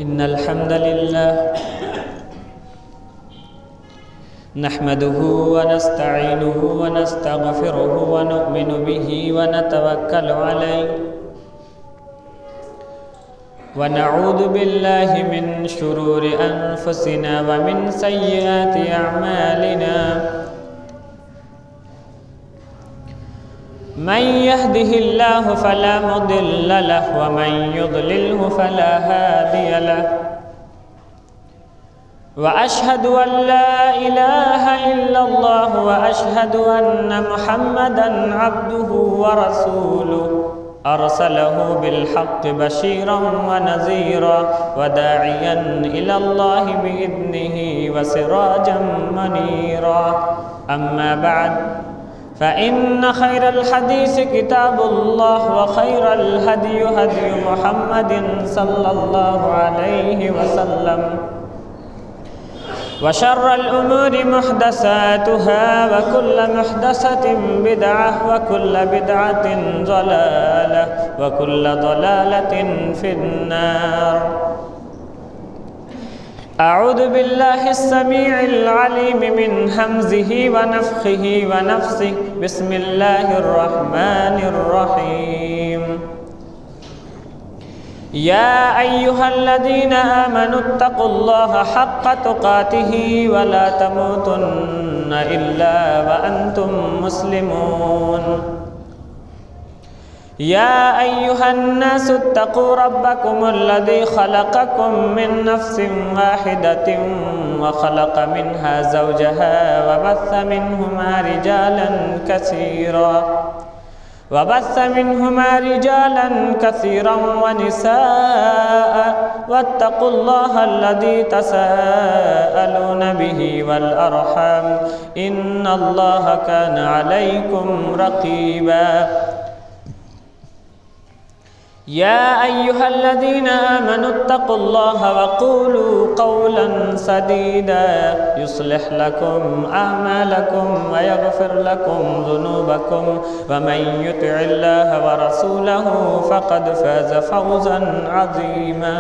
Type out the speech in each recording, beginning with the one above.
إن الحمد لله نحمده ونستعينه ونستغفره ونؤمن به ونتوكل عليه ونعوذ بالله من شرور أنفسنا ومن سيئات أعمالنا من يهده الله فلا مضل له ومن يضلله فلا هادي له وأشهد أن لا إله إلا الله وأشهد أن محمدًا عبده ورسوله أرسله بالحق بشيرا ونذيرا وداعيا إلى الله بإذنه وسراجا منيرا أما بعد فإن خير الحديث كتاب الله وخير الهدي هدي محمد صلى الله عليه وسلم وشر الأمور محدثاتها وكل محدثة بدعة وكل بدعة ضلالة وكل ضلالة في النار. أعوذ بالله السميع العليم من همزه ونفخه ونفثه. بسم الله الرحمن الرحيم. يا أيها الذين آمنوا اتقوا الله حق تقاته ولا تموتن إلا وأنتم مسلمون. يا أيها الناس اتقوا ربكم الذي خلقكم من نفس واحدة وخلق منها زوجها وبث منهما رجالا كثيرا ونساء واتقوا الله الذي تساءلون به والأرحام إن الله كان عليكم رقيبا. يا أيها الذين آمنوا اتقوا الله وقولوا قولا سديدا يصلح لكم أعمالكم ويغفر لكم ذنوبكم ومن يطع الله ورسوله فقد فاز فوزا عظيما.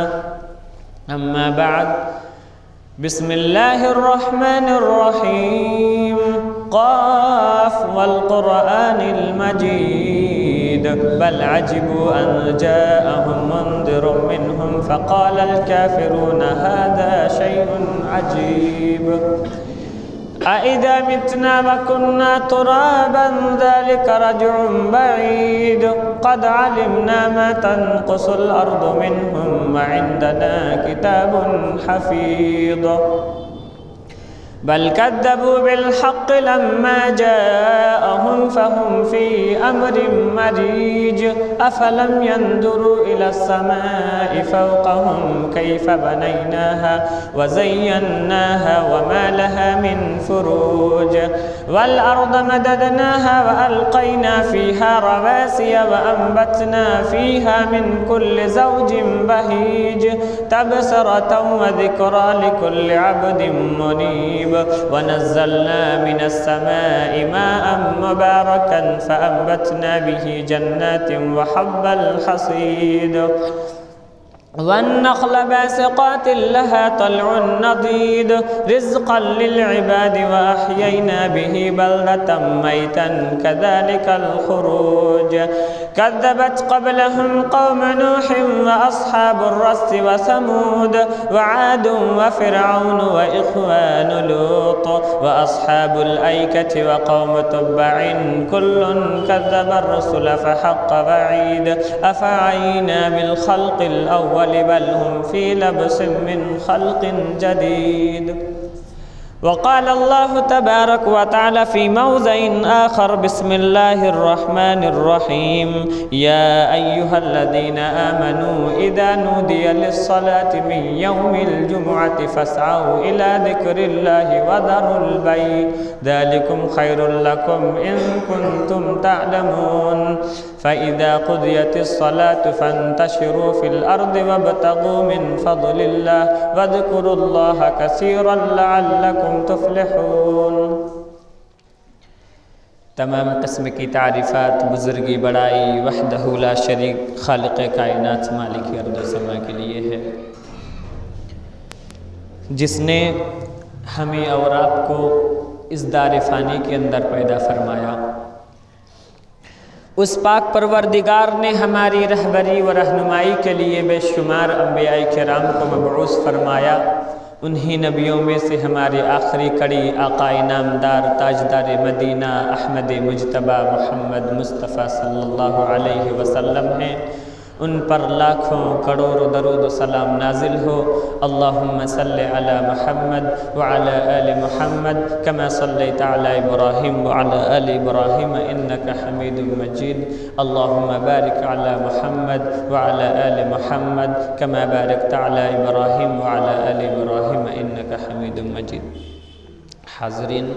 أما بعد بسم الله الرحمن الرحيم. قاف والقرآن المجيد بل عجبوا أن جاءهم منذر منهم فقال الكافرون هذا شيء عجيب. أإذا متنا وكنا ترابا ذلك رجع بعيد قد علمنا ما تنقص الأرض منهم وعندنا كتاب حفيظ. بل كذبوا بالحق لما جاءهم فهم في أمر مريج. أفلم ينظروا إلى السماء فوقهم كيف بنيناها وزيناها وما لها من فروج والأرض مددناها وألقينا فيها رواسي وأنبتنا فيها من كل زوج بهيج تبصرة وذكرى لكل عبد منيب. ونزلنا من السماء ماء مباركا فأنبتنا به جنات وحب الحصيد والنخل باسقات لها طلع نضيد رزقا للعباد وأحيينا به بلدة ميتا كذلك الخروج. كذبت قبلهم قوم نوح وأصحاب الرس وثمود وعاد وفرعون وإخوان لوط وأصحاب الأيكة وقوم تبع كل كذب الرسل فحق وعيد. أفعينا بالخلق الأول بل هم في لبس من خلق جديد. وقال الله تبارك وتعالى في موضع آخر بسم الله الرحمن الرحيم. يا أيها الذين آمنوا إذا نودي للصلاة من يوم الجمعة فاسعوا إلى ذكر الله وذروا البيع ذلكم خير لكم إن كنتم تعلمون. فإذا قضيت الصلاة فانتشروا في الأرض وابتغوا من فضل الله واذكروا الله كثيرا لعلكم تفلحون. تمام قسم کی تعریفات بزرگی بڑائی وحدہ لا شریک خالق کائنات مالک ارض و سما کے لیے ہے۔ جس نے ہمیں اور آپ کو اس دار فانی کے اندر پیدا فرمایا، اس پاک پروردگار نے ہماری رہبری و رہنمائی کے لیے بے شمار انبیاء کرام کو مبعوث فرمایا۔ انہی نبیوں میں سے ہمارے آخری کڑی آقا انعامدار تاجدار مدینہ احمد مجتبی محمد مصطفیٰ صلی اللہ علیہ وسلم ہیں۔ ان پر لاکھوں کروڑوں درود و سلام نازل ہو۔ اللہم صلی علی محمد وعلی آل محمد کما صلیت علی ابراہیم وعلی آل ابراہیم انکا حمید مجید۔ اللہم بارک علی محمد وعلی آل محمد کما بارکت علی ابراہیم وعلی آل ابراہیم انکا حمید مجید۔ حاضرین،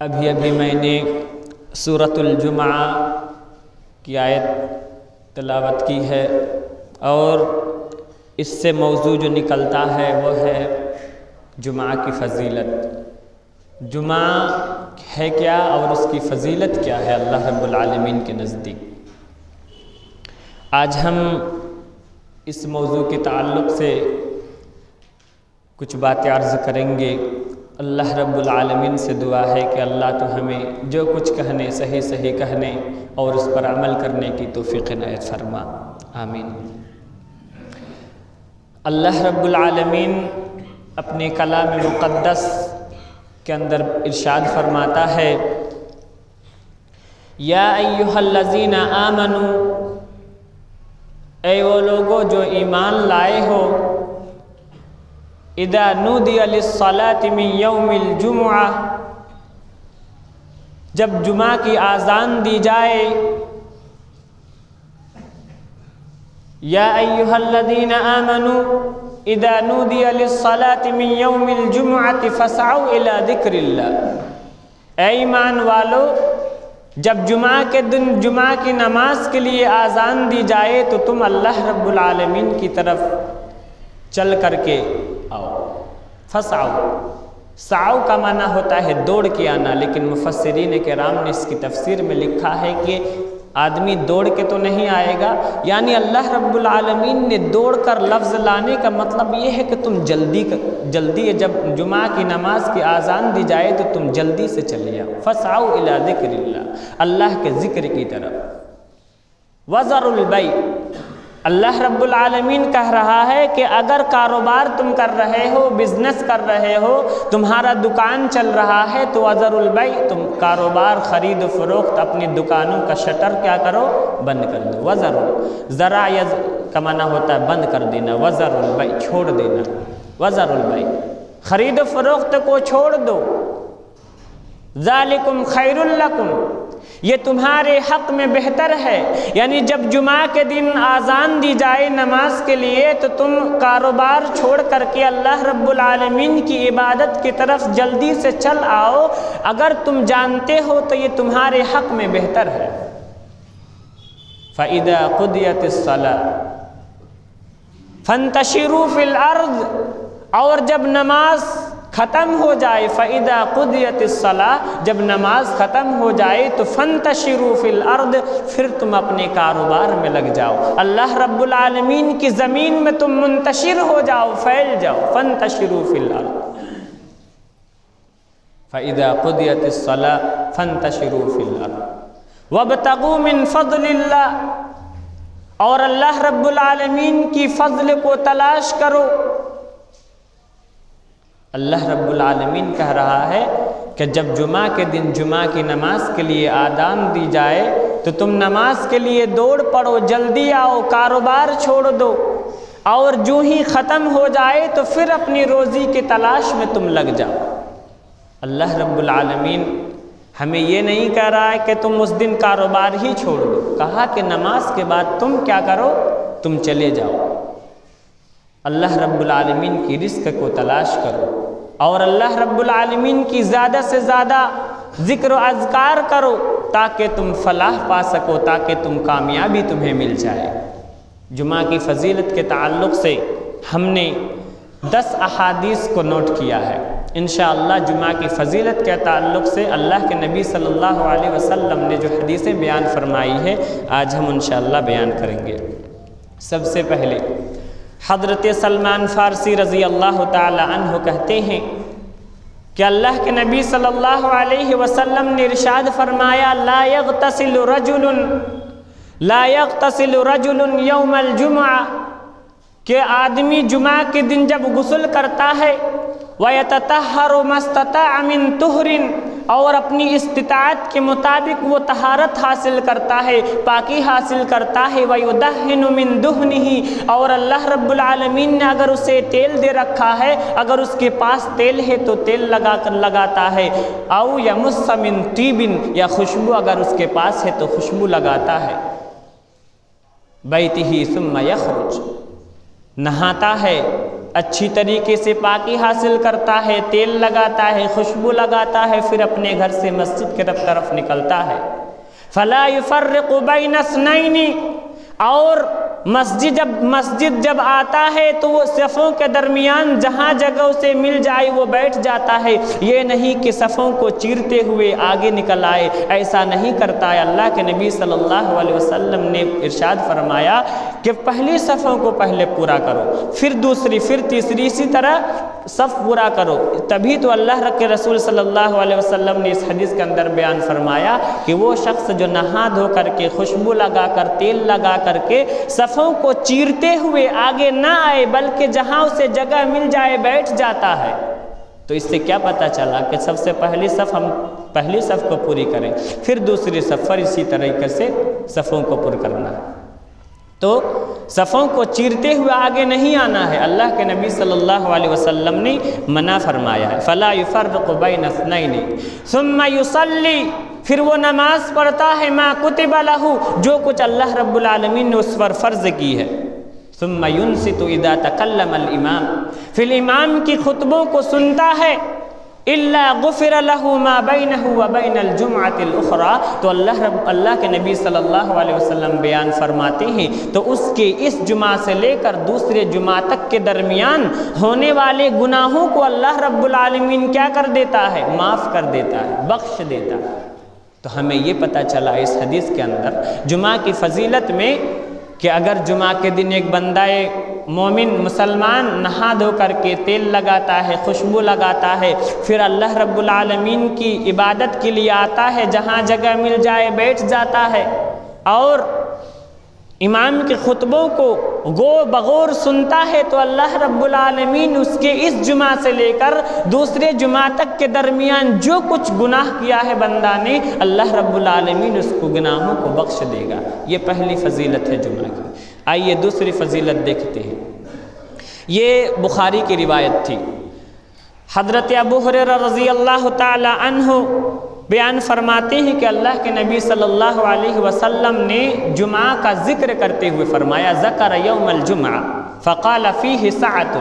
ابھی میں نے سورۃ الجمعہ کی آیت تلاوت کی ہے، اور اس سے موضوع جو نکلتا ہے وہ ہے جمعہ کی فضیلت۔ جمعہ ہے کیا اور اس کی فضیلت کیا ہے اللہ رب العالمین کے نزدیک؟ آج ہم اس موضوع کے تعلق سے کچھ باتیں عرض کریں گے۔ اللہ رب العالمین سے دعا ہے کہ اللہ تو ہمیں جو کچھ کہنے صحیح کہنے اور اس پر عمل کرنے کی توفیق عنایت فرما، آمین۔ اللہ رب العالمین اپنے کلام مقدس کے اندر ارشاد فرماتا ہے، یا ایھا الذین آمنوا، اے وہ لوگو جو ایمان لائے ہو، اذا نودی للصلاة من یوم الجمعہ، جب جمعہ کی اذان دی جائے، یا ایھا الذین آمنوا اذا نودی للصلاة من یوم الجمعہ فاسعوا الی ذکر اللہ، اے ایمان والو جب جمعہ کے دن جمعہ کی نماز کے لیے اذان دی جائے تو تم اللہ رب العالمین کی طرف چل کر کے آؤ۔ فسعوا، سعو کا معنی ہوتا ہے دوڑ کے آنا، لیکن مفسرین کرام نے اس کی تفسیر میں لکھا ہے کہ آدمی دوڑ کے تو نہیں آئے گا، یعنی اللہ رب العالمین نے دوڑ کر لفظ لانے کا مطلب یہ ہے کہ تم جلدی جب جمعہ کی نماز کی اذان دی جائے تو تم جلدی سے چلے آؤ۔ فسعوا الی ذکر اللہ، اللہ کے ذکر کی طرف۔ وذروا البیع، اللہ رب العالمین کہہ رہا ہے کہ اگر کاروبار تم کر رہے ہو، بزنس کر رہے ہو، تمہارا دکان چل رہا ہے تو وذروا البیع، تم کاروبار خرید و فروخت اپنی دکانوں کا شٹر کیا کرو؟ بند کر دو۔ وذروا، ذرا کا معنی ہوتا ہے بند کر دینا، وذروا البیع چھوڑ دینا، وذروا البیع خرید و فروخت کو چھوڑ دو۔ ذالکم خیر لکم، یہ تمہارے حق میں بہتر ہے، یعنی جب جمعہ کے دن اذان دی جائے نماز کے لیے تو تم کاروبار چھوڑ کر کے اللہ رب العالمین کی عبادت کی طرف جلدی سے چل آؤ، اگر تم جانتے ہو تو یہ تمہارے حق میں بہتر ہے۔ فَإِذَا قُضِيَتِ الصَّلَاةُ فَانْتَشِرُوا فِي الْأَرْضِ، اور جب نماز ختم ہو جائے، فَإِذَا قُضِيَتِ الصَّلَاةُ، جب نماز ختم ہو جائے تو فَانْتَشِرُوا فِي الْأَرْضِ، پھر تم اپنے کاروبار میں لگ جاؤ، اللہ رب العالمین کی زمین میں تم منتشر ہو جاؤ، پھیل جاؤ۔ فَانْتَشِرُوا فِي الْأَرْضِ فَإِذَا قُضِيَتِ الصَّلَاةُ فَانْتَشِرُوا فِي الْأَرْضِ وَابْتَغُوا مِنْ فَضْلِ اللَّهِ، اور اللہ رب العالمین کی فضل کو تلاش کرو۔ اللہ رب العالمین کہہ رہا ہے کہ جب جمعہ کے دن جمعہ کی نماز کے لیے اذان دی جائے تو تم نماز کے لیے دوڑ پڑو، جلدی آؤ، کاروبار چھوڑ دو، اور جو ہی ختم ہو جائے تو پھر اپنی روزی کی تلاش میں تم لگ جاؤ۔ اللہ رب العالمین ہمیں یہ نہیں کہہ رہا ہے کہ تم اس دن کاروبار ہی چھوڑ دو، کہا کہ نماز کے بعد تم کیا کرو؟ تم چلے جاؤ، اللہ رب العالمین کی رزق کو تلاش کرو، اور اللہ رب العالمین کی زیادہ سے زیادہ ذکر و اذکار کرو تاکہ تم فلاح پا سکو، تاکہ تم کامیابی تمہیں مل جائے۔ جمعہ کی فضیلت کے تعلق سے ہم نے 10 احادیث کو نوٹ کیا ہے۔ انشاءاللہ جمعہ کی فضیلت کے تعلق سے اللہ کے نبی صلی اللہ علیہ وسلم نے جو حدیثیں بیان فرمائی ہے آج ہم انشاءاللہ بیان کریں گے۔ سب سے پہلے حضرت سلمان فارسی رضی اللہ تعالی عنہ کہتے ہیں کہ اللہ کے نبی صلی اللہ علیہ وسلم نے ارشاد فرمایا لا یغتسل رجل یوم الجمعہ، کہ آدمی جمعہ کے دن جب غسل کرتا ہے وَيَتَطَهَّرُ مَا اسْتَطَاعَ مِن طُهْرٍ، اور اپنی استطاعت کے مطابق وہ طہارت حاصل کرتا ہے، پاکی حاصل کرتا ہے، وَيُدَهِّنُ مِن دُهْنِهِ، اور اللہ رب العالمین نے اگر اسے تیل دے رکھا ہے، اگر اس کے پاس تیل ہے تو تیل لگاتا ہے، او يَمُسَّ مِن طِيبٍ، یا خوشبو اگر اس کے پاس ہے تو خوشبو لگاتا ہے، بَيْتِهِ ثُمَّ يَخْرُجُ، نہاتا ہے، اچھی طریقے سے پاکی حاصل کرتا ہے، تیل لگاتا ہے، خوشبو لگاتا ہے، پھر اپنے گھر سے مسجد کی طرف نکلتا ہے، فَلَا يُفَرِّقُ بَيْنَ اثْنَيْنِ، اور مسجد جب آتا ہے تو وہ صفوں کے درمیان جہاں جگہ اسے مل جائے وہ بیٹھ جاتا ہے، یہ نہیں کہ صفوں کو چیرتے ہوئے آگے نکل آئے، ایسا نہیں کرتا ہے۔ اللہ کے نبی صلی اللہ علیہ وسلم نے ارشاد فرمایا کہ پہلی صفوں کو پہلے پورا کرو، پھر دوسری، پھر تیسری، اسی طرح صف پورا کرو، تبھی تو اللہ کے رسول صلی اللہ علیہ وسلم نے اس حدیث کے اندر بیان فرمایا کہ وہ شخص جو نہا دھو کر کے، خوشبو لگا کر، تیل لگا کر کے صفوں کو چیرتے ہوئے آگے نہ آئے بلکہ جہاں اسے جگہ مل جائے بیٹھ جاتا ہے، تو اس سے کیا پتہ چلا کہ سب سے پہلی صف ہم پہلی صف کو پوری کریں، پھر دوسری صف، پھر اسی طریقے سے صفوں کو پر کرنا ہے۔ تو صفوں کو چیرتے ہوئے آگے نہیں آنا ہے، اللہ کے نبی صلی اللہ علیہ وسلم نے منع فرمایا ہے، فَلَا يُفَرِّقُ بَيْنَ اثْنَيْنِ ثُمَّ يُصَلِّي، پھر وہ نماز پڑھتا ہے، مَا كُتِبَ لَهُ، جو کچھ اللہ رب العالمین نے اس پر فرض کی ہے، ثُمَّ يُنصِتُ إِذَا تَكَلَّمَ الْإِمَامُ، پھر امام کی خطبوں کو سنتا ہے، إِلَّا غُفِرَ لَهُ مَا بَيْنَهُ وَبَيْنَ الْجُمْعَةِ الْأُخْرَى، تو اللہ کے نبی صلی اللہ علیہ وسلم بیان فرماتے ہیں تو اس کے اس جمعہ سے لے کر دوسرے جمعہ تک کے درمیان ہونے والے گناہوں کو اللہ رب العالمین کیا کر دیتا ہے؟ معاف کر دیتا ہے، بخش دیتا ہے۔ تو ہمیں یہ پتہ چلا اس حدیث کے اندر جمعہ کی فضیلت میں کہ اگر جمعہ کے دن ایک بندہ مومن مسلمان نہا دھو کر کے تیل لگاتا ہے، خوشبو لگاتا ہے، پھر اللہ رب العالمین کی عبادت کے لیے آتا ہے، جہاں جگہ مل جائے بیٹھ جاتا ہے، اور امام کے خطبوں کو غور بغور سنتا ہے، تو اللہ رب العالمین اس کے اس جمعہ سے لے کر دوسرے جمعہ تک کے درمیان جو کچھ گناہ کیا ہے بندہ نے، اللہ رب العالمین اس کو گناہوں کو بخش دے گا۔ یہ پہلی فضیلت ہے جمعہ کی۔ آئیے دوسری فضیلت دیکھتے ہیں، یہ بخاری کی روایت تھی۔ حضرت ابو ہریرہ رضی اللہ تعالی عنہ بیان فرماتے ہیں کہ اللہ کے نبی صلی اللہ علیہ وسلم نے جمعہ کا ذکر کرتے ہوئے فرمایا، ذکر یوم الجمعہ فقال فیہ ساعۃ،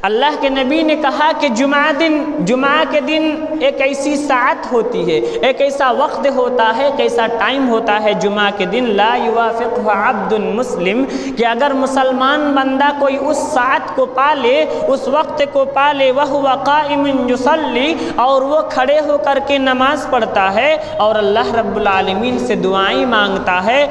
اللہ کے نبی نے کہا کہ جمعہ کے دن ایک ایسی ساعت ہوتی ہے، ایک ایسا وقت ہوتا ہے، ایک ایسا ٹائم ہوتا ہے جمعہ کے دن، لا یوافقہ عبد مسلم، کہ اگر مسلمان بندہ کوئی اس ساعت کو پالے، اس وقت کو پالے، وہو قائم یصلی، اور وہ کھڑے ہو کر کے نماز پڑھتا ہے اور اللہ رب العالمین سے دعائیں مانگتا ہے،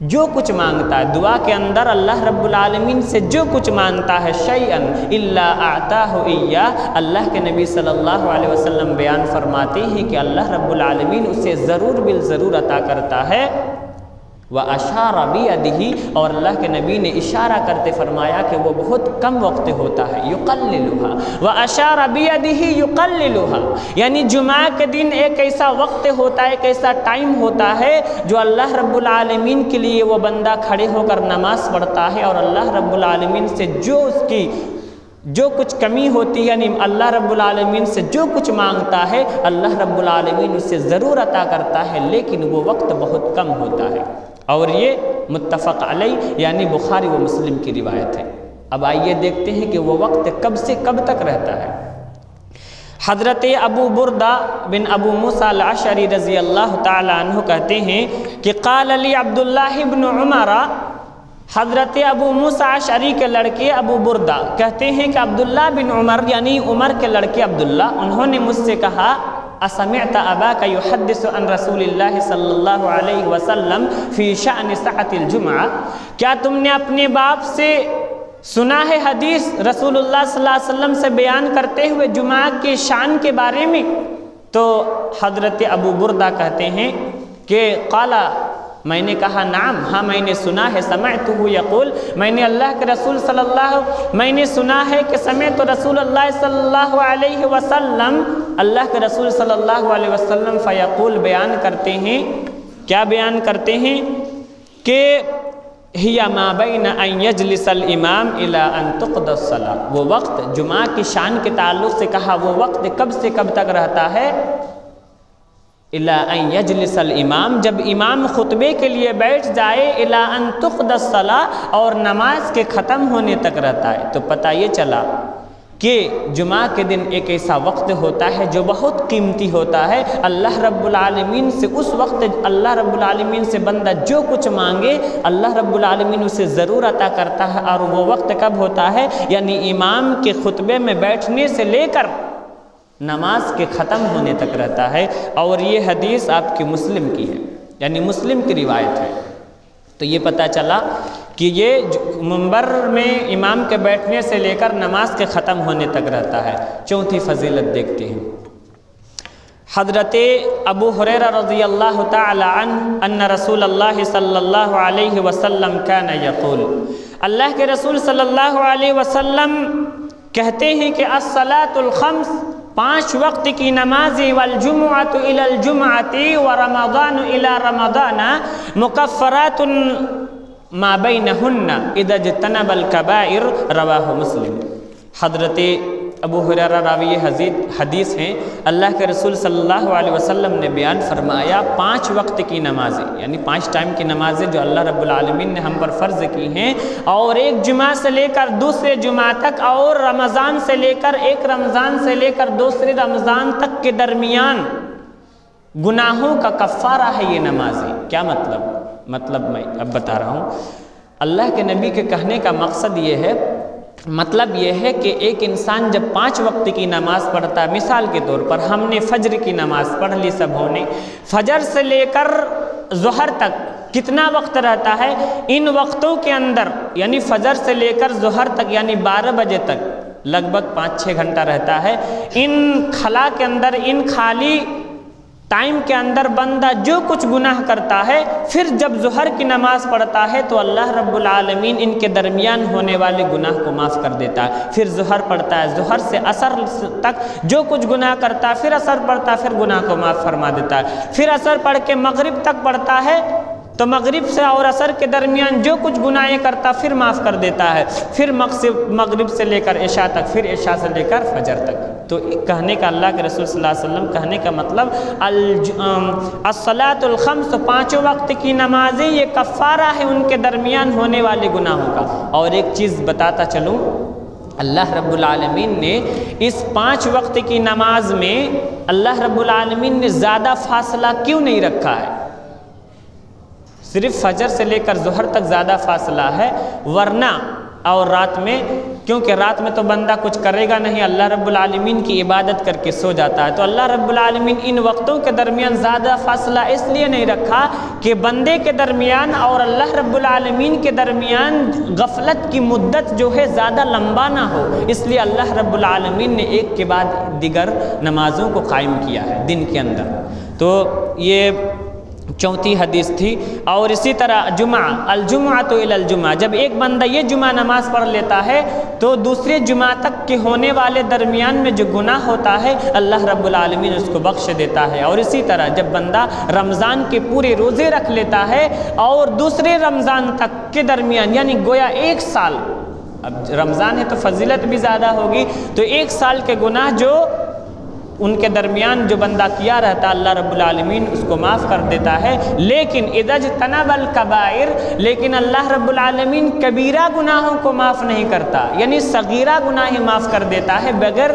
جو کچھ مانگتا ہے دعا کے اندر اللہ رب العالمین سے جو کچھ مانگتا ہے، شیئا الا اعطاہ ایاہ، اللہ کے نبی صلی اللہ علیہ وسلم بیان فرماتے ہیں کہ اللہ رب العالمین اسے ضرور بالضرور عطا کرتا ہے۔ وَأَشَارَ بِيَدِهِ، اور اللہ کے نبی نے اشارہ کرتے فرمایا کہ وہ بہت کم وقت ہوتا ہے، يُقَلِّلُهَا وَأَشَارَ بِيَدِهِ يُقَلِّلُهَا، یعنی جمعہ کے دن ایک ایسا وقت ہوتا ہے، ایک ایسا ٹائم ہوتا ہے جو اللہ رب العالمین کے لیے وہ بندہ کھڑے ہو کر نماز پڑھتا ہے، اور اللہ رب العالمین سے جو کچھ کمی ہوتی ہے، یعنی اللہ رب العالمین سے جو کچھ مانگتا ہے اللہ رب العالمین اسے ضرور عطا کرتا ہے، لیکن وہ وقت بہت کم ہوتا ہے، اور یہ متفق علیہ یعنی بخاری و مسلم کی روایت ہے۔ اب آئیے دیکھتے ہیں کہ وہ وقت کب سے کب تک رہتا ہے۔ حضرت ابو بردہ بن ابو موسیٰ الاشعری رضی اللہ تعالی عنہ کہتے ہیں کہ قال لی عبداللہ بن عمر، حضرت ابو موسیٰ اشعری کے لڑکے ابو بردہ کہتے ہیں کہ عبداللہ بن عمر یعنی عمر کے لڑکے عبداللہ، انہوں نے مجھ سے کہا، اسمعت اباک یحدث عن رسول اللہ صلی اللہ علیہ وسلم فی شأن ساعۃ الجمعہ، کیا تم نے اپنے باپ سے سنا ہے حدیث رسول اللہ صلی اللہ علیہ وسلم سے بیان کرتے ہوئے جمعہ کی شان کے بارے میں، تو حضرت ابو بردہ کہتے ہیں کہ قالا، میں نے کہا نعم، ہاں میں نے سنا ہے، سمعتہ یقول، میں نے اللہ کے رسول میں نے سنا ہے کہ سمعت رسول اللہ صلی اللہ علیہ وسلم، اللہ کے رسول صلی اللہ علیہ وسلم فیقول بیان کرتے ہیں، کیا بیان کرتے ہیں کہ ہی ما بین ان یجلس الامام الی ان تقضی الصلاۃ، وہ وقت جمعہ کی شان کے تعلق سے کہا وہ وقت کب سے کب تک رہتا ہے، الی ان یجلس الامام، جب امام خطبے کے لیے بیٹھ جائے، الی ان تقضی الصلاۃ، اور نماز کے ختم ہونے تک رہتا ہے۔ تو پتہ یہ چلا کہ جمعہ کے دن ایک ایسا وقت ہوتا ہے جو بہت قیمتی ہوتا ہے، اللہ رب العالمین سے اس وقت اللہ رب العالمین سے بندہ جو کچھ مانگے اللہ رب العالمین اسے ضرور عطا کرتا ہے، اور وہ وقت کب ہوتا ہے، یعنی امام کے خطبے میں بیٹھنے سے لے کر نماز کے ختم ہونے تک رہتا ہے۔ اور یہ حدیث آپ کی مسلم کی ہے، یعنی مسلم کی روایت ہے۔ تو یہ پتہ چلا کہ یہ منبر میں امام کے بیٹھنے سے لے کر نماز کے ختم ہونے تک رہتا ہے۔ چوتھی فضیلت دیکھتے ہیں، حضرت ابو ہریرہ رضی اللہ تعالی عنہ ان رسول اللہ صلی اللہ علیہ وسلم کان یقول، اللہ کے رسول صلی اللہ علیہ وسلم کہتے ہیں کہ الصلاۃ الخمس، 5 وقت کی نمازیں، والجمعۃ الی الجمعۃ ورمضان الی رمضان مکفرات ما بینہن اذا اجتنب الکبائر، رواہ مسلم۔ حضرت ابو ہریرہ راوی حدیث ہیں، اللہ کے رسول صلی اللہ علیہ وسلم نے بیان فرمایا 5 وقت کی نمازیں، یعنی 5 ٹائم کی نمازیں جو اللہ رب العالمین نے ہم پر فرض کی ہیں، اور ایک جمعہ سے لے کر دوسرے جمعہ تک، اور رمضان سے لے کر ایک رمضان سے لے کر دوسرے رمضان تک کے درمیان گناہوں کا کفارہ ہے یہ نمازیں۔ کیا مطلب میں اب بتا رہا ہوں۔ اللہ کے نبی کے کہنے کا مقصد یہ ہے، مطلب یہ ہے کہ ایک انسان جب 5 وقت کی نماز پڑھتا ہے، مثال کے طور پر ہم نے فجر کی نماز پڑھ لی سبھوں نے، فجر سے لے کر ظہر تک کتنا وقت رہتا ہے، ان وقتوں کے اندر یعنی فجر سے لے کر ظہر تک یعنی 12 بجے تک لگ بھگ 5-6 گھنٹہ رہتا ہے۔ ان خلا کے اندر، ان خالی ٹائم کے اندر بندہ جو کچھ گناہ کرتا ہے، پھر جب ظہر کی نماز پڑھتا ہے تو اللہ رب العالمین ان کے درمیان ہونے والے گناہ کو معاف کر دیتا ہے۔ پھر ظہر پڑھتا ہے، ظہر سے عصر تک جو کچھ گناہ کرتا ہے، پھر عصر پڑھتا ہے، پھر گناہ کو معاف فرما دیتا ہے۔ پھر عصر پڑھ کے مغرب تک پڑھتا ہے تو مغرب سے اور عصر کے درمیان جو کچھ گناہیں کرتا پھر معاف کر دیتا ہے۔ پھر مغرب سے لے کر عشاء تک، پھر عشاء سے لے کر فجر تک۔ تو کہنے کا اللہ کے رسول صلی اللہ علیہ وسلم کہنے کا مطلب الصلاۃ الخمس، 5 وقت کی نمازیں یہ کفارہ ہے ان کے درمیان ہونے والے گناہوں کا۔ اور ایک چیز بتاتا چلوں، اللہ رب العالمین نے اس 5 وقت کی نماز میں اللہ رب العالمین نے زیادہ فاصلہ کیوں نہیں رکھا ہے؟ صرف فجر سے لے کر ظہر تک زیادہ فاصلہ ہے، ورنہ اور رات میں، کیونکہ رات میں تو بندہ کچھ کرے گا نہیں، اللہ رب العالمین کی عبادت کر کے سو جاتا ہے، تو اللہ رب العالمین ان وقتوں کے درمیان زیادہ فاصلہ اس لیے نہیں رکھا کہ بندے کے درمیان اور اللہ رب العالمین کے درمیان غفلت کی مدت جو ہے زیادہ لمبا نہ ہو، اس لیے اللہ رب العالمین نے ایک کے بعد دیگر نمازوں کو قائم کیا ہے دن کے اندر۔ تو یہ چوتھی حدیث تھی۔ اور اسی طرح جمعہ، الجمعۃ الی الجمعہ، جب ایک بندہ یہ جمعہ نماز پڑھ لیتا ہے تو دوسرے جمعہ تک کے ہونے والے درمیان میں جو گناہ ہوتا ہے اللہ رب العالمین اس کو بخش دیتا ہے۔ اور اسی طرح جب بندہ رمضان کے پورے روزے رکھ لیتا ہے اور دوسرے رمضان تک کے درمیان یعنی گویا 1 سال، اب رمضان ہے تو فضیلت بھی زیادہ ہوگی، تو 1 سال کے گناہ جو ان کے درمیان جو بندہ کیا رہتا اللہ رب العالمین اس کو معاف کر دیتا ہے۔ لیکن اذا اجتنب الکبائر، لیکن اللہ رب العالمین کبیرہ گناہوں کو معاف نہیں کرتا، یعنی صغیرہ گناہ ہی معاف کر دیتا ہے بغیر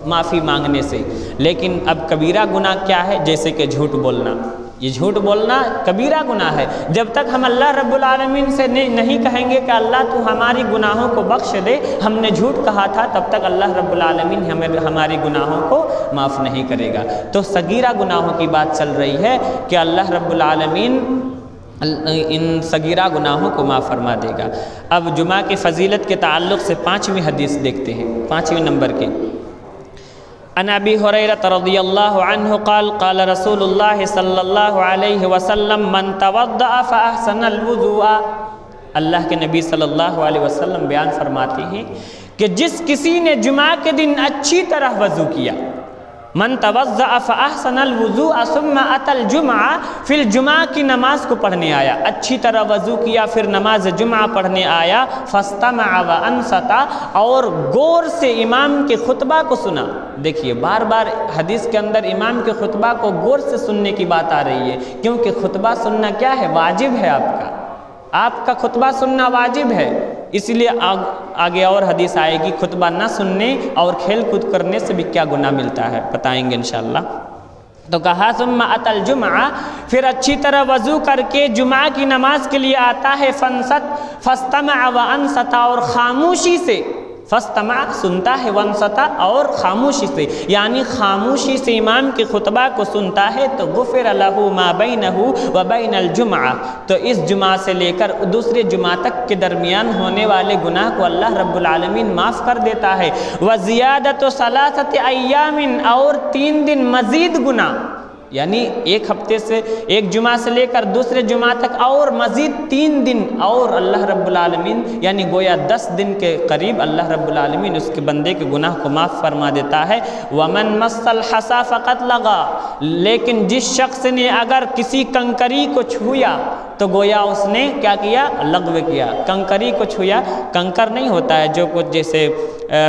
معافی مانگنے سے۔ لیکن اب کبیرہ گناہ کیا ہے؟ جیسے کہ جھوٹ بولنا، یہ جھوٹ بولنا کبیرہ گناہ ہے۔ جب تک ہم اللہ رب العالمین سے نہیں کہیں گے کہ اللہ تو ہماری گناہوں کو بخش دے، ہم نے جھوٹ کہا تھا، تب تک اللہ رب العالمین ہماری گناہوں کو معاف نہیں کرے گا۔ تو صغیرہ گناہوں کی بات چل رہی ہے کہ اللہ رب العالمین ان صغیرہ گناہوں کو معاف فرما دے گا۔ اب جمعہ کی فضیلت کے تعلق سے 5ویں حدیث دیکھتے ہیں، 5ویں نمبر کی۔ عن ابی ہریرہ رضی اللہ عنہ قال قال رسول اللہ صلی اللہ علیہ وسلم من توضأ فاحسن الوضوء، اللہ کے نبی صلی اللہ علیہ وسلم بیان فرماتے ہیں کہ جس کسی نے جمعہ کے دن اچھی طرح وضو کیا، من توضأ فاحسن الوضوء ثم اتى الجمعہ، پھر جمعہ کی نماز کو پڑھنے آیا، اچھی طرح وضو کیا پھر نماز جمعہ پڑھنے آیا، فاستمع وانصت، اور غور سے امام کے خطبہ کو سنا۔ دیکھیے بار بار حدیث کے اندر امام کے خطبہ کو غور سے سننے کی بات آ رہی ہے، کیونکہ خطبہ سننا کیا ہے؟ واجب ہے، آپ کا خطبہ سننا واجب ہے۔ اس لیے آگے اور حدیث آئے گی، خطبہ نہ سننے اور کھیل کود کرنے سے بھی کیا گناہ ملتا ہے، بتائیں گے انشاءاللہ۔ تو کہا ثم اتى الجمعہ، پھر اچھی طرح وضو کر کے جمعہ کی نماز کے لیے آتا ہے، فاستمع وانصت، اور خاموشی سے، فاستمع سنتا ہے، وانصت اور خاموشی سے، یعنی خاموشی سے امام کے خطبہ کو سنتا ہے، تو غفر له ما بینہ وبین الجمعہ، تو اس جمعہ سے لے کر دوسرے جمعہ تک کے درمیان ہونے والے گناہ کو اللہ رب العالمین معاف کر دیتا ہے۔ وزیادۃ ثلاثۃ ایام، اور 3 دن مزید گناہ، یعنی ایک ہفتے سے، ایک جمعہ سے لے کر دوسرے جمعہ تک اور مزید 3 دن اور اللہ رب العالمین، یعنی گویا 10 دن کے قریب اللہ رب العالمین اس کے بندے کے گناہ کو معاف فرما دیتا ہے۔ ومن مس الحصى فقد لغا، لیکن جس شخص نے اگر کسی کنکری کو چھویا تو گویا اس نے کیا کیا؟ لغو کیا۔ کنکری کو چھویا، کنکر نہیں ہوتا ہے جو کچھ جیسے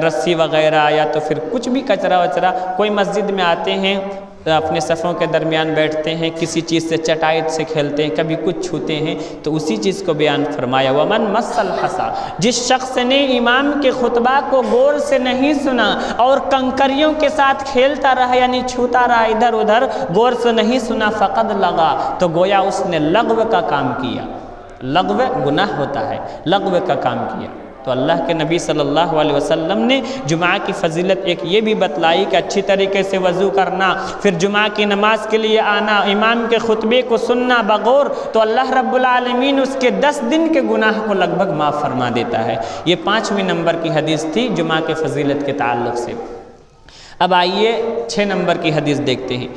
رسی وغیرہ یا تو پھر کچھ بھی کچرا وچرا، کوئی مسجد میں آتے ہیں اپنے صفوں کے درمیان بیٹھتے ہیں، کسی چیز سے چٹائی سے کھیلتے ہیں، کبھی کچھ چھوتے ہیں، تو اسی چیز کو بیان فرمایا۔ ومن مس الحصى، جس شخص نے امام کے خطبہ کو غور سے نہیں سنا اور کنکریوں کے ساتھ کھیلتا رہا، یعنی چھوتا رہا ادھر ادھر، غور سے نہیں سنا، فقد لغا، تو گویا اس نے لغو کا کام کیا۔ لغو گناہ ہوتا ہے، لغو کا کام کیا۔ تو اللہ کے نبی صلی اللہ علیہ وسلم نے جمعہ کی فضیلت ایک یہ بھی بتلائی کہ اچھی طریقے سے وضو کرنا، پھر جمعہ کی نماز کے لیے آنا، امام کے خطبے کو سننا بغور، تو اللہ رب العالمین اس کے 10 دن کے گناہ کو لگ بھگ معاف فرما دیتا ہے۔ یہ 5ویں نمبر کی حدیث تھی جمعہ کے فضیلت کے تعلق سے۔ اب آئیے 6 نمبر کی حدیث دیکھتے ہیں۔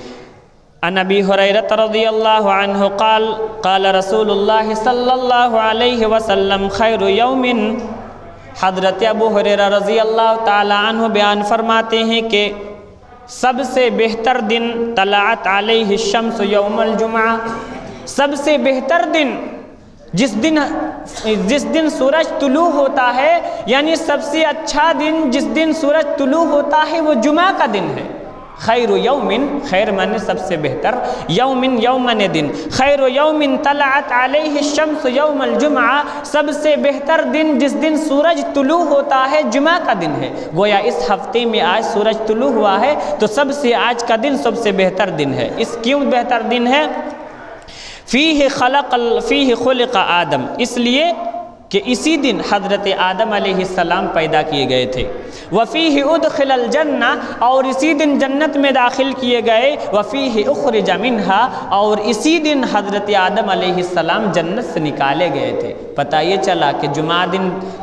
عن ابی ہریرہ رضی اللہ عنہ قال قال رسول اللہ صلی اللہ علیہ وسلم خیر یوم، حضرت ابو ہریرہ رضی اللہ تعالی عنہ بیان فرماتے ہیں کہ سب سے بہتر دن طلعت علیہ الشمس یوم الجمعہ، سب سے بہتر دن جس دن سورج طلوع ہوتا ہے، یعنی سب سے اچھا دن جس دن سورج طلوع ہوتا ہے وہ جمعہ کا دن ہے۔ خیر یومن، خیر معنی سب سے بہتر، یومن یومن دن، خیر یومن طلعت علیہ الشمس یوم الجمعہ، سب سے بہتر دن جس دن سورج طلوع ہوتا ہے جمعہ کا دن ہے۔ گویا اس ہفتے میں آج سورج طلوع ہوا ہے تو سب سے آج کا دن سب سے بہتر دن ہے۔ اس کیوں بہتر دن ہے؟ فیہ خلق آدم، اس لیے کہ اسی دن حضرت آدم علیہ السلام پیدا کیے گئے تھے۔ وفیہ ادخل الجنہ، اور اسی دن جنت میں داخل کیے گئے۔ وفیہ اخرج منہا، اور اسی دن حضرت آدم علیہ السلام جنت سے نکالے گئے تھے۔ پتہ یہ چلا کہ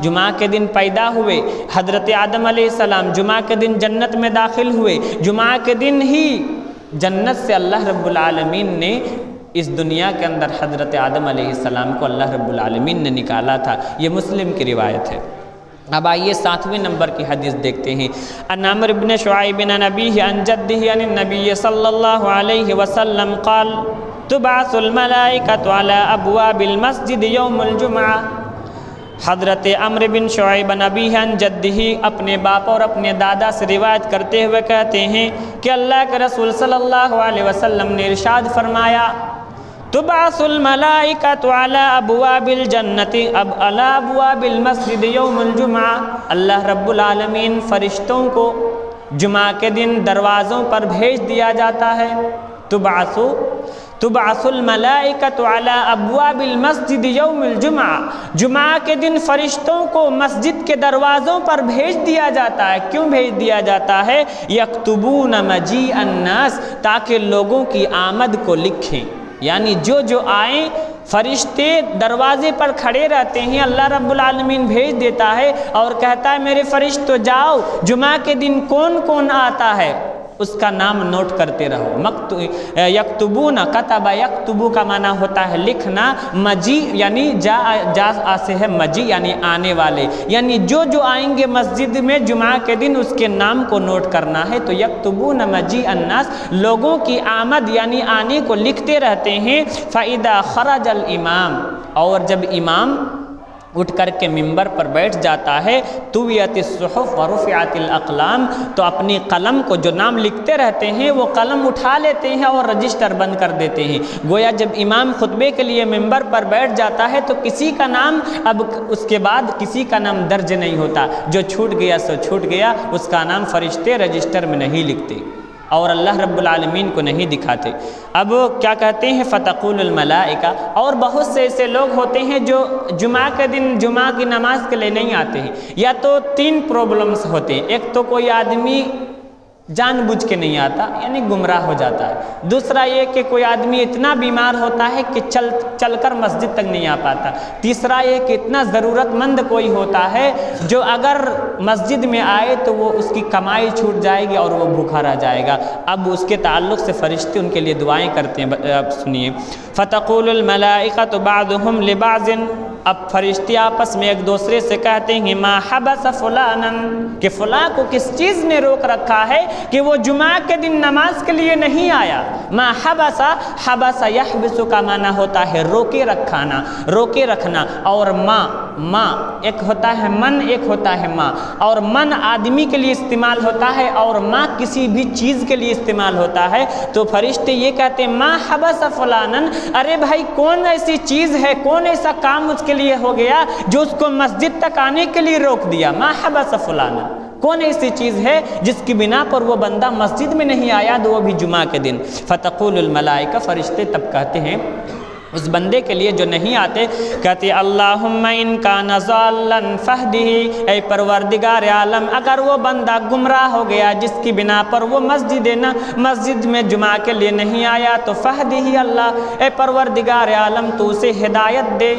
جمعہ کے دن پیدا ہوئے حضرت آدم علیہ السلام، جمعہ کے دن جنت میں داخل ہوئے، جمعہ کے دن ہی جنت سے اللہ رب العالمین نے اس دنیا کے اندر حضرت آدم علیہ السلام کو اللہ رب العالمین نے نکالا تھا۔ یہ مسلم کی روایت ہے۔ اب آئیے 7ویں نمبر کی حدیث دیکھتے ہیں۔ عن عمرو بن شعیب عن ابیہ عن جدہ عن النبی صلی اللہ علیہ وسلم قال تبعث الملائکۃ علی ابواب المسجد یوم الجمعہ، حضرت عمرو بن شعیب عن ابیہ عن جدہ اپنے باپ اور اپنے دادا سے روایت کرتے ہوئے کہتے ہیں کہ اللہ کے رسول صلی اللہ علیہ وسلم نے ارشاد فرمایا تبعث الملائکۃ علی ابواب الجنۃ اب علی ابواب المسجد یوم الجمعہ، اللہ رب العالمین فرشتوں کو جمعہ کے دن دروازوں پر بھیج دیا جاتا ہے۔ تبعث الملائکۃ علی ابواب المسجد یوم الجمعہ، جمعہ کے دن فرشتوں کو مسجد کے دروازوں پر بھیج دیا جاتا ہے۔ کیوں بھیج دیا جاتا ہے؟ یکتبون مجیء الناس، تاکہ لوگوں کی آمد کو لکھیں، یعنی جو آئیں فرشتے دروازے پر کھڑے رہتے ہیں، اللہ رب العالمین بھیج دیتا ہے اور کہتا ہے میرے فرشتوں جاؤ، جمعہ کے دن کون کون آتا ہے اس کا نام نوٹ کرتے رہو۔ یکتبون، کتب یکتبو کا معنی ہوتا ہے لکھنا، مجی یعنی جا سے ہے مجی یعنی آنے والے، یعنی جو آئیں گے مسجد میں جمعہ کے دن اس کے نام کو نوٹ کرنا ہے۔ تو یکتبون مجیء الناس، لوگوں کی آمد یعنی آنے کو لکھتے رہتے ہیں۔ فَإِذَا خَرَجَ الْإِمَامُ، اور جب امام اٹھ کر کے ممبر پر بیٹھ جاتا ہے، طویت الصحف ورفعت الاقلام، تو اپنی قلم کو جو نام لکھتے رہتے ہیں وہ قلم اٹھا لیتے ہیں اور رجسٹر بند کر دیتے ہیں۔ گویا جب امام خطبے کے لیے ممبر پر بیٹھ جاتا ہے تو کسی کا نام اب اس کے بعد کسی کا نام درج نہیں ہوتا، جو چھوٹ گیا سو چھوٹ گیا، اس کا نام فرشتے رجسٹر میں نہیں لکھتے اور اللہ رب العالمین کو نہیں دکھاتے۔ اب کیا کہتے ہیں فتقول الملائکہ، اور بہت سے ایسے لوگ ہوتے ہیں جو جمعہ کے دن جمعہ کی نماز کے لیے نہیں آتے ہیں، یا تو 3 پرابلمز ہوتے ہیں۔ ایک تو کوئی آدمی جان بوجھ کے نہیں آتا یعنی گمراہ ہو جاتا ہے، دوسرا یہ کہ کوئی آدمی اتنا بیمار ہوتا ہے کہ چل کر مسجد تک نہیں آ پاتا، تیسرا یہ کہ اتنا ضرورت مند کوئی ہوتا ہے جو اگر مسجد میں آئے تو وہ اس کی کمائی چھوٹ جائے گی اور وہ بھوکا رہ جائے گا۔ اب اس کے تعلق سے فرشتے ان کے لیے دعائیں کرتے ہیں۔ اب سنیے، فتقول الملائکۃ بعضهم لبعض، اب فرشتے آپس میں ایک دوسرے سے کہتے ہیں ما حبس فلانا، کہ فلاں کو کس چیز نے روک رکھا ہے کہ وہ جمعہ کے دن نماز کے لیے نہیں آیا۔ ما حبس، حبس یحبس کا معنی ہوتا ہے روکے رکھانا، روکے رکھنا، اور ماں ایک ہوتا ہے من، ایک ہوتا ہے ماں، اور من آدمی کے لیے استعمال ہوتا ہے اور ماں کسی بھی چیز کے لیے استعمال ہوتا ہے۔ تو فرشتے یہ کہتے ہیں ما حبس فلانا، ارے بھائی کون ایسی چیز ہے، کون ایسا کام اس کے لیے ہو گیا جو اس کو مسجد تک آنے کے لیے روک دیا۔ ما حبس فلانا، کون ایسی چیز ہے جس کی بنا پر وہ بندہ مسجد میں نہیں آیا تو وہ بھی جمعہ کے دن۔ فتقول الملائکہ، فرشتے تب کہتے ہیں اس بندے کے لیے جو نہیں آتے، کہتے اللہم ان کان ضالا فہدہ، اے پروردگار عالم اگر وہ بندہ گمراہ ہو گیا جس کی بنا پر وہ مسجد میں جمعہ کے لیے نہیں آیا تو فہدہ، اللہ اے پروردگار عالم تو اسے ہدایت دے۔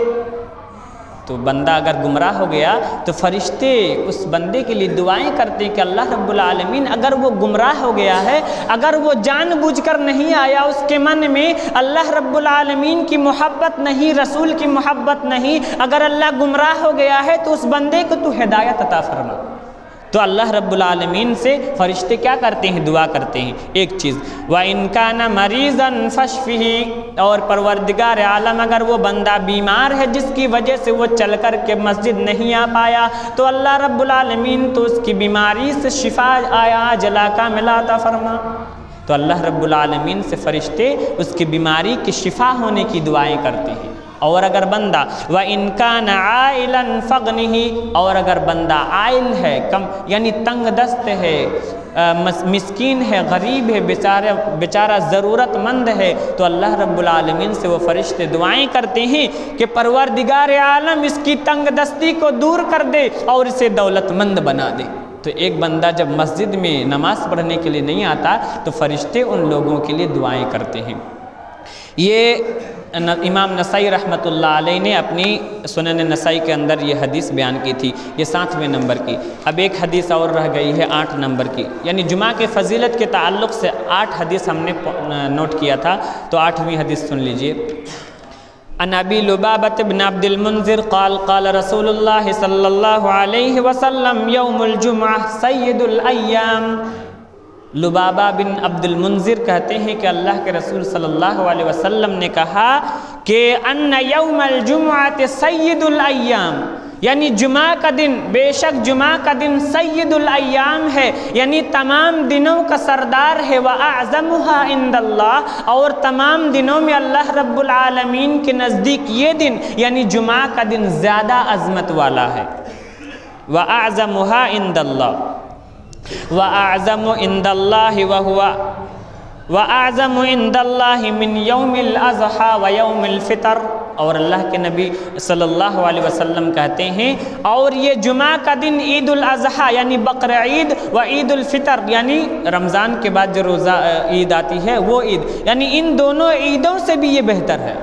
تو بندہ اگر گمراہ ہو گیا تو فرشتے اس بندے کے لیے دعائیں کرتے ہیں کہ اللہ رب العالمین اگر وہ گمراہ ہو گیا ہے، اگر وہ جان بوجھ کر نہیں آیا، اس کے من میں اللہ رب العالمین کی محبت نہیں، رسول کی محبت نہیں، اگر اللہ گمراہ ہو گیا ہے تو اس بندے کو تو ہدایت عطا فرما۔ تو اللہ رب العالمین سے فرشتے کیا کرتے ہیں؟ دعا کرتے ہیں ایک چیز، وَإِن كَانَ مَرِيضًا فَاشْفِهِ، اور پروردگار عالم اگر وہ بندہ بیمار ہے جس کی وجہ سے وہ چل کر کے مسجد نہیں آ پایا تو اللہ رب العالمین تو اس کی بیماری سے شفا عاجلہ کاملہ عطا فرما۔ تو اللہ رب العالمین سے فرشتے اس کی بیماری کی شفا ہونے کی دعائیں کرتے ہیں۔ اور اگر بندہ وَإِن كَانَ عَائِلًا فَغْنِهِ، اور اگر بندہ عائل ہے، کم یعنی تنگ دست ہے، مسکین ہے، غریب ہے، بیچارہ ضرورت مند ہے، تو اللہ رب العالمین سے وہ فرشتے دعائیں کرتے ہیں کہ پروردگار عالم اس کی تنگ دستی کو دور کر دے اور اسے دولت مند بنا دے۔ تو ایک بندہ جب مسجد میں نماز پڑھنے کے لیے نہیں آتا تو فرشتے ان لوگوں کے لیے دعائیں کرتے ہیں۔ یہ امام نسائی رحمۃ اللہ علیہ نے اپنی سنن نسائی کے اندر یہ حدیث بیان کی تھی، یہ 7ویں نمبر کی۔ اب ایک حدیث اور رہ گئی ہے 8 نمبر کی، یعنی جمعہ کے فضیلت کے تعلق سے 8 حدیث ہم نے نوٹ کیا تھا، تو 8ویں حدیث سن لیجئے۔ عن ابی لبابۃ بن عبد المنذر قال قال رسول اللہ صلی اللہ علیہ وسلم یوم الجمعہ سید الایام۔ لبابہ بن عبد المنذر کہتے ہیں کہ اللہ کے رسول صلی اللہ علیہ وسلم نے کہا کہ ان یوم الجمعۃ سید الایام، یعنی جمعہ کا دن، بے شک جمعہ کا دن سید الایام ہے، یعنی تمام دنوں کا سردار ہے، وَأَعْظَمُهَا عِنْدَ اللَّهِ، اور تمام دنوں میں اللہ رب العالمین کے نزدیک یہ دن یعنی جمعہ کا دن زیادہ عظمت والا ہے۔ وَأَعْظَمُهَا عِنْدَ اللَّهِ وَأَعْظَمُ عِنْدَ اللَّهِ وَأَعْظَمُ عِنْدَ اللَّهِ مِنْ يَوْمِ الْأَضْحَى وَيَوْمِ الْفِطْرِ، اور اللہ کے نبی صلی اللہ علیہ وسلم کہتے ہیں اور یہ جمعہ کا دن عید الاضحیٰ یعنی بقر عید و عید الفطر یعنی رمضان کے بعد جو روزہ عید آتی ہے وہ عید، یعنی ان دونوں عیدوں سے بھی یہ بہتر ہے۔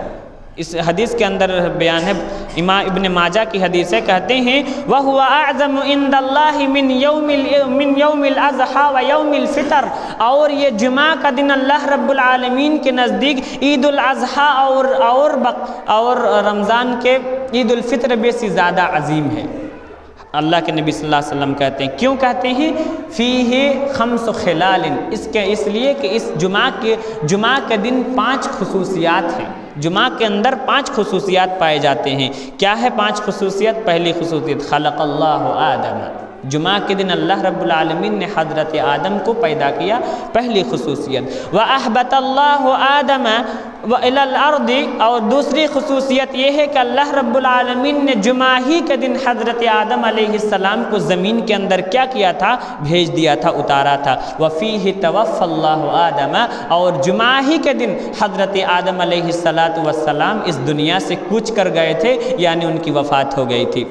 اس حدیث کے اندر بیان ہے، امام ابن ماجہ کی حدیث ہے، کہتے ہیں وَهُوَ أَعْظَمُ عِنْدَ اللَّهِ مِنْ يَوْمِ الْأَضْحَى وَيَوْمِ الْفِطْرِ، اور یہ جمعہ کا دن اللہ رب العالمین کے نزدیک عید الاضحیٰ اور رمضان کے عید الفطر میں سے زیادہ عظیم ہے۔ اللہ کے نبی صلی اللہ علیہ وسلم کہتے ہیں، کیوں کہتے ہیں فیہ خمس خلال، اس لیے کہ اس جمعہ کے دن 5 خصوصیات ہیں، جمعہ کے اندر 5 خصوصیات پائے جاتے ہیں۔ کیا ہے 5 خصوصیت؟ پہلی خصوصیت خلق اللہ آدم، جمعہ کے دن اللہ رب العالمین نے حضرت آدم کو پیدا کیا، پہلی خصوصیت۔ وَأَحْبَتَ اللَّهُ آدَمَ وَإِلَى الْأَرْضِ، اور دوسری خصوصیت یہ ہے کہ اللہ رب العالمین نے جمعہ ہی کے دن حضرت آدم علیہ السلام کو زمین کے اندر کیا کیا تھا؟ بھیج دیا تھا، اتارا تھا۔ وَفِيهِ تَوَفَّى اللَّهُ آدَمَ، اور جمعہ ہی کے دن حضرت آدم علیہ السلام اس دنیا سے کوچ کر گئے تھے، یعنی ان کی وفات ہو گئی تھی۔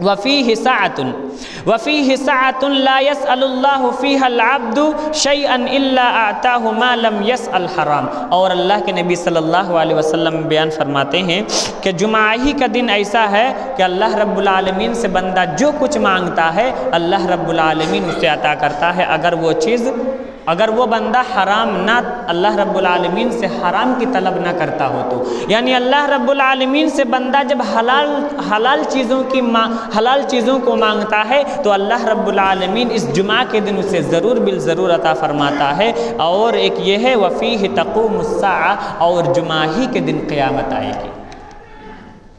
وفیہ ساعۃ لا یسأل اللہ فیہا العبد شیئا الا اعطاہ ما لم یسأل حرام، اور اللہ کے نبی صلی اللہ علیہ وسلم بیان فرماتے ہیں کہ جمعہ ہی کا دن ایسا ہے کہ اللہ رب العالمین سے بندہ جو کچھ مانگتا ہے اللہ رب العالمین اسے عطا کرتا ہے، اگر وہ بندہ حرام نہ، اللہ رب العالمین سے حرام کی طلب نہ کرتا ہو تو، یعنی اللہ رب العالمین سے بندہ جب حلال چیزوں کو مانگتا ہے تو اللہ رب العالمین اس جمعہ کے دن اسے ضرور بالضرور عطا فرماتا ہے۔ اور ایک یہ ہے وفیہ تقوم الساعہ، اور جمعہ ہی کے دن قیامت آئے گی۔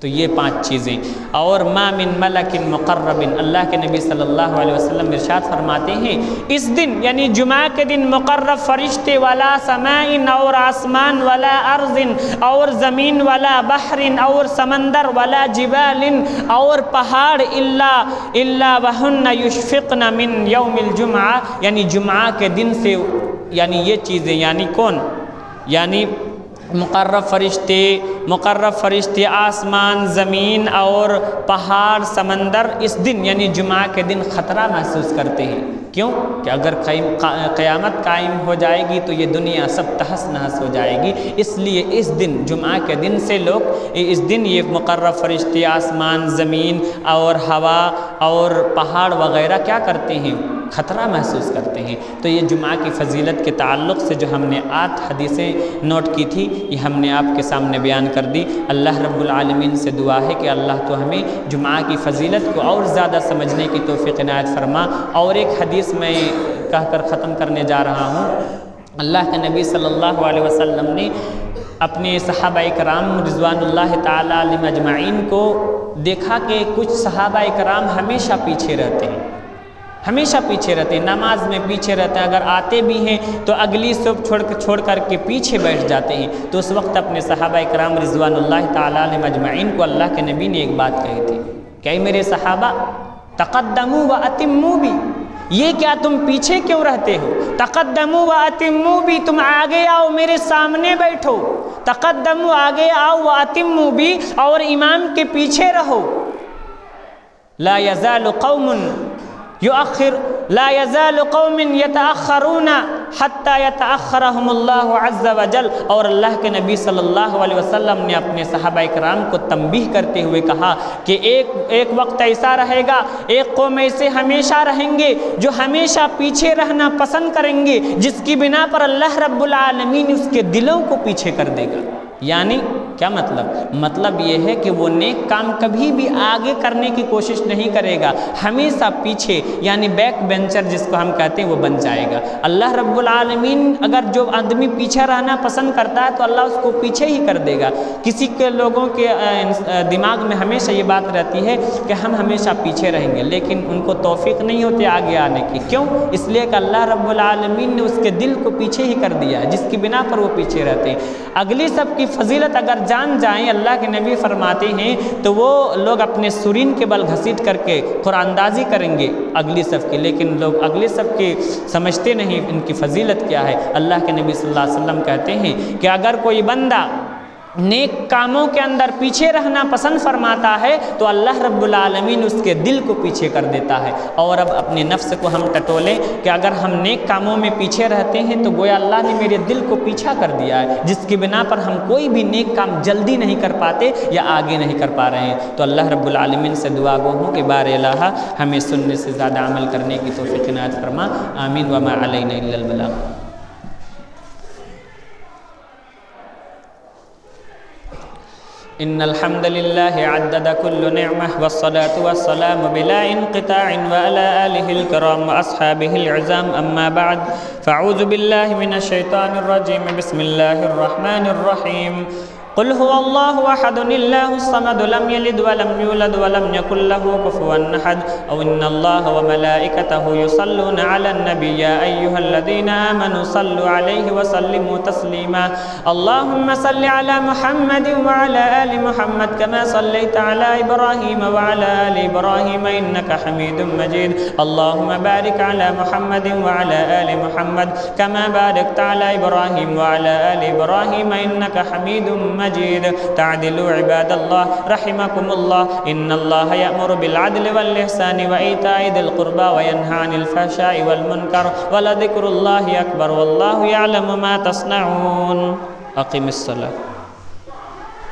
تو یہ 5 چیزیں۔ اور ما من ملک مقرب، اللہ کے نبی صلی اللہ علیہ وسلم ارشاد فرماتے ہیں اس دن یعنی جمعہ کے دن مقرب فرشتے ولا سماء، اور آسمان، ولا ارض، اور زمین، ولا بحر، اور سمندر، ولا جبال، اور پہاڑ، الا وہن یشفقن من یوم الجمعہ، یعنی جمعہ کے دن سے، یعنی یہ چیزیں، یعنی کون؟ یعنی مقرب فرشتے، آسمان، زمین اور پہاڑ، سمندر اس دن یعنی جمعہ کے دن خطرہ محسوس کرتے ہیں۔ کیوں؟ کہ اگر قیامت قائم ہو جائے گی تو یہ دنیا سب تہس نہس ہو جائے گی، اس لیے اس دن جمعہ کے دن سے لوگ اس دن یہ مقرب فرشتے، آسمان، زمین اور ہوا اور پہاڑ وغیرہ کیا کرتے ہیں؟ خطرہ محسوس کرتے ہیں۔ تو یہ جمعہ کی فضیلت کے تعلق سے جو ہم نے 8 حدیثیں نوٹ کی تھی یہ ہم نے آپ کے سامنے بیان کر دی۔ اللہ رب العالمین سے دعا ہے کہ اللہ تو ہمیں جمعہ کی فضیلت کو اور زیادہ سمجھنے کی توفیق عنایت فرما۔ اور ایک حدیث میں کہہ کر ختم کرنے جا رہا ہوں۔ اللہ کے نبی صلی اللہ علیہ وسلم نے اپنے صحابہ کرام رضوان اللہ تعالی علیہم اجمعین کو دیکھا کہ کچھ صحابہ کرام ہمیشہ پیچھے رہتے ہیں، نماز میں پیچھے رہتے ہیں، اگر آتے بھی ہیں تو اگلی صبح چھوڑ کر کے پیچھے بیٹھ جاتے ہیں۔ تو اس وقت اپنے صحابہ کرام رضوان اللہ تعالی علیہم اجمعین کو اللہ کے نبی نے ایک بات کہی تھی کہ اے میرے صحابہ تقدموا واتموا بی، یہ کیا تم پیچھے کیوں رہتے ہو؟ تقدموا واتموا بی، تم آگے آؤ میرے سامنے بیٹھو، تقدموا آگے آؤ واتموا بی، اور امام کے پیچھے رہو۔ لا یزال قوم یتأخرون حتی یتأخرہم اللہ عز وجل، اور اللہ کے نبی صلی اللہ علیہ وسلم نے اپنے صحابہ کرام کو تنبیہ کرتے ہوئے کہا کہ ایک وقت ایسا رہے گا، ایک قوم ایسے ہمیشہ رہیں گے جو ہمیشہ پیچھے رہنا پسند کریں گے، جس کی بنا پر اللہ رب العالمین اس کے دلوں کو پیچھے کر دے گا۔ یعنی کیا مطلب یہ ہے کہ وہ نیک کام کبھی بھی آگے کرنے کی کوشش نہیں کرے گا، ہمیشہ پیچھے یعنی بیک بینچر جس کو ہم کہتے ہیں وہ بن جائے گا۔ اللہ رب العالمین اگر جو آدمی پیچھے رہنا پسند کرتا ہے تو اللہ اس کو پیچھے ہی کر دے گا۔ کسی کے لوگوں کے دماغ میں ہمیشہ یہ بات رہتی ہے کہ ہم ہمیشہ پیچھے رہیں گے، لیکن ان کو توفیق نہیں ہوتی آگے آنے کی۔ کیوں؟ اس لیے کہ اللہ رب العالمین نے اس کے دل کو پیچھے ہی کر دیا ہے، جس کی بنا پر وہ پیچھے رہتے ہیں۔ اگلی سب کی فضیلت اگر جان جائیں، اللہ کے نبی فرماتے ہیں تو وہ لوگ اپنے سرین کے بل گھسیٹ کر کے قرآن اندازی کریں گے اگلی صف کی، لیکن لوگ اگلی صف کی سمجھتے نہیں ان کی فضیلت کیا ہے۔ اللہ کے نبی صلی اللہ علیہ وسلم کہتے ہیں کہ اگر کوئی بندہ نیک کاموں کے اندر پیچھے رہنا پسند فرماتا ہے تو اللہ رب العالمین اس کے دل کو پیچھے کر دیتا ہے۔ اور اب اپنے نفس کو ہم ٹٹولیں کہ اگر ہم نیک کاموں میں پیچھے رہتے ہیں تو گویا اللہ نے میرے دل کو پیچھا کر دیا ہے، جس کی بنا پر ہم کوئی بھی نیک کام جلدی نہیں کر پاتے یا آگے نہیں کر پا رہے ہیں۔ تو اللہ رب العالمین سے دعا گو ہوں کہ بار الہ ہمیں سننے سے زیادہ عمل کرنے کی توفیق عنایت فرما، آمین وما علینا الا البلاغ۔ إن الحمد لله عدد كل نعمة والصلاة والسلام بلا انقطاع وعلى آله الكرام وأصحابه العزام، أما بعد فأعوذ بالله من الشيطان الرجيم، بسم الله الرحمن الرحيم۔ قل هو الله أحد الله الصمد لم يلد ولم يولد ولم يكن له كفوا أحد، أو إن الله وملائكته يصلون على النبي يا أيها الذين آمنوا صلوا عليه وسلموا تسليما، اللهم صل على محمد وعلى آل محمد كما صليت على إبراهيم وعلى آل إبراهيم إنك حميد مجيد، اللهم بارك على محمد وعلى آل محمد كما باركت على إبراهيم وعلى آل إبراهيم إنك حميد مجيد۔ تعدلوا عباد الله رحمكم الله، إن الله يأمر بالعدل والإحسان وإيتاء ذي القربى وينهى عن الفحشاء والمنكر ولذكر الله أكبر والله يعلم ما تصنعون۔ أقم الصلاة۔